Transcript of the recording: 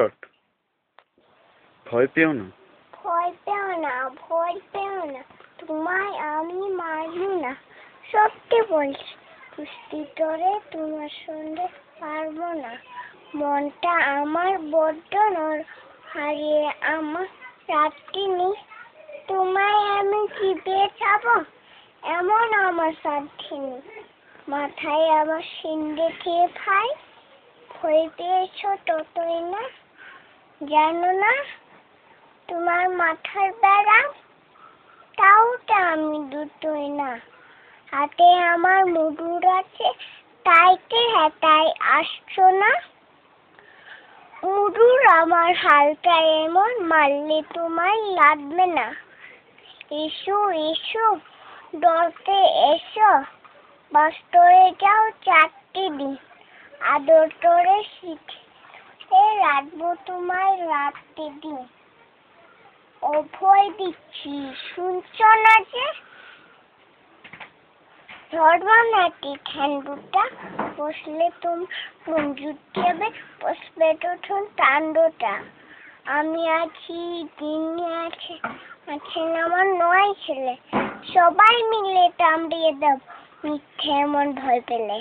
Start. ভয় পেও না। ভয় পেও না, ভয় পেও না, তোমায় আমি মারবো না। সত্যি বলছি, কুস্তি করে তোমার সঙ্গে পারবো না। মনটা আমার বড্ড নরম, হারিয়ে আমার রাত্রি নেই। তোমায় আমি চিবিয়ে খাবো, এমন আমার সাধ্যি নেই। মাথায় আমার সিন্দে খেয়ে খাই, ভয় পেয়েছ ততই না। জানো না তোমার মাথার বেড়া, তাওটা আমি দুটোই না। হাতে আমার মুগুর আছে, তাইতে হেতায় আসছো না। মুগুর আমার হালকা এমন, মারলে তোমায় লাগবে না। এসো এসো ডরতে এসো, বাস্তরে যাও চারটি দিন। আদর করে শিখে রাখবো তোমায় রাত্রি দিন। অভয় দিচ্ছি শুনছো না যে, ধরবা নাকি ঠ্যাং দুটা, বসলে তুমি জুটি হবে, বসবে তখন টান্ডটা। আমি আছি, তিনি আছে, আছেন আমার 9 ছেলে, সবাই মিলে কামড়িয়ে দাও মিথ্যে এমন ভয় পেলে।